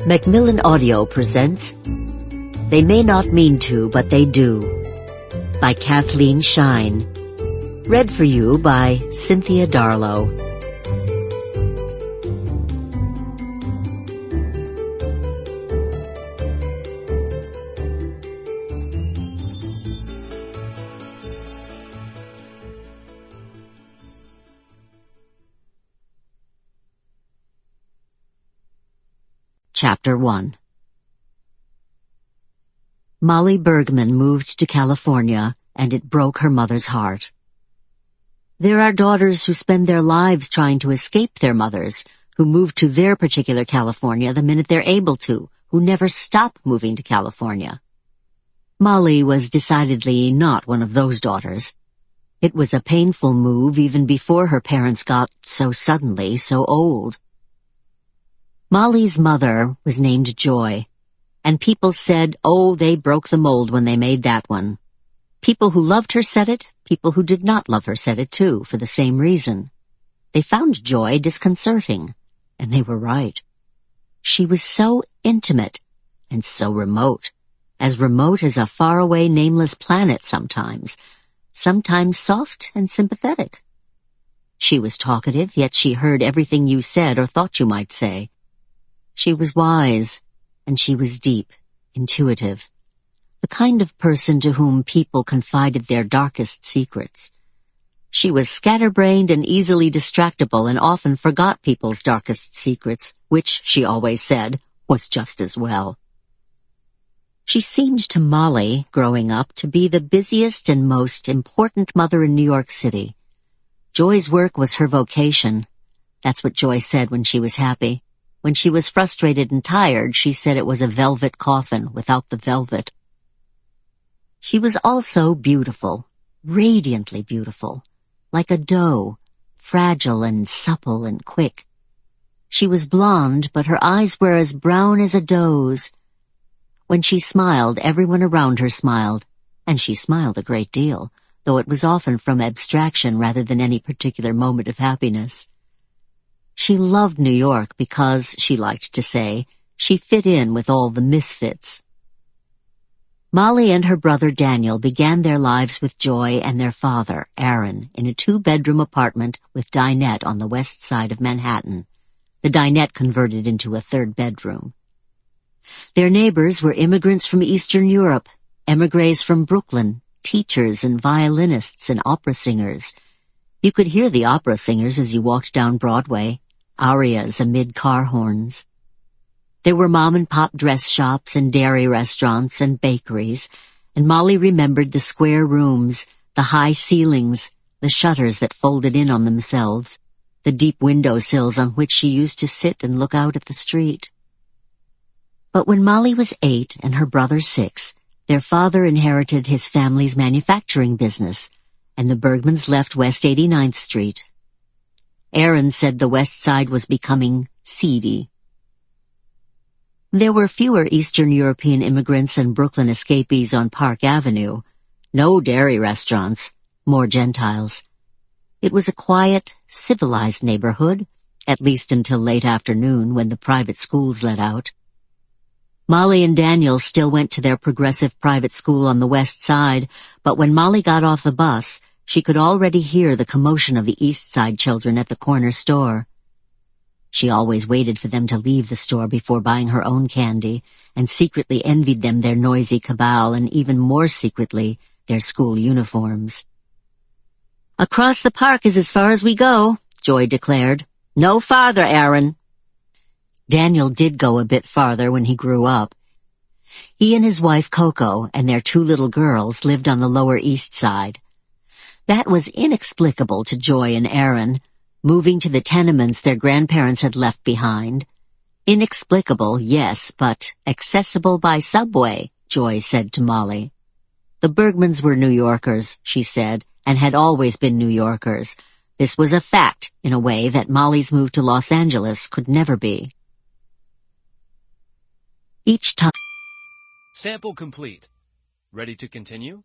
Macmillan Audio presents They May Not Mean To, But They Do, by Cathleen Schine. Read for you by Cynthia Darlow. Chapter 1. Molly Bergman moved to California, and it broke her mother's heart. There are daughters who spend their lives trying to escape their mothers, who move to their particular California the minute they're able to, who never stop moving to California. Molly was decidedly not one of those daughters. It was a painful move even before her parents got so suddenly so old. Molly's mother was named Joy, and people said, oh, they broke the mold when they made that one. People who loved her said it, people who did not love her said it too, for the same reason. They found Joy disconcerting, and they were right. She was so intimate and so remote as a faraway nameless planet sometimes soft and sympathetic. She was talkative, yet she heard everything you said or thought you might say. She was wise, and she was deep, intuitive, the kind of person to whom people confided their darkest secrets. She was scatterbrained and easily distractible and often forgot people's darkest secrets, which, she always said, was just as well. She seemed to Molly, growing up, to be the busiest and most important mother in New York City. Joy's work was her vocation. That's what Joy said when she was happy. When she was frustrated and tired, she said it was a velvet coffin without the velvet. She was also beautiful, radiantly beautiful, like a doe, fragile and supple and quick. She was blonde, but her eyes were as brown as a doe's. When she smiled, everyone around her smiled, and she smiled a great deal, though it was often from abstraction rather than any particular moment of happiness. She loved New York because, she liked to say, she fit in with all the misfits. Molly and her brother Daniel began their lives with Joy and their father, Aaron, in a 2-bedroom apartment with dinette on the west side of Manhattan. The dinette converted into a 3rd bedroom. Their neighbors were immigrants from Eastern Europe, emigres from Brooklyn, teachers and violinists and opera singers. You could hear the opera singers as you walked down Broadway, arias amid car horns. There were mom-and-pop dress shops and dairy restaurants and bakeries, and Molly remembered the square rooms, the high ceilings, the shutters that folded in on themselves, the deep windowsills on which she used to sit and look out at the street. But when Molly was 8 and her brother 6, their father inherited his family's manufacturing business, and the Bergmans left West 89th Street. Aaron said the West Side was becoming seedy. There were fewer Eastern European immigrants and Brooklyn escapees on Park Avenue. No dairy restaurants, more Gentiles. It was a quiet, civilized neighborhood, at least until late afternoon when the private schools let out. Molly and Daniel still went to their progressive private school on the West Side, but when Molly got off the bus, she could already hear the commotion of the East Side children at the corner store. She always waited for them to leave the store before buying her own candy, and secretly envied them their noisy cabal and even more secretly their school uniforms. "Across the park is as far as we go," Joy declared. "No farther, Aaron." Daniel did go a bit farther when he grew up. He and his wife Coco and their 2 little girls lived on the Lower East Side. That was inexplicable to Joy and Aaron, moving to the tenements their grandparents had left behind. Inexplicable, yes, but accessible by subway, Joy said to Molly. The Bergmans were New Yorkers, she said, and had always been New Yorkers. This was a fact, in a way that Molly's move to Los Angeles could never be. Each time... Sample complete. Ready to continue?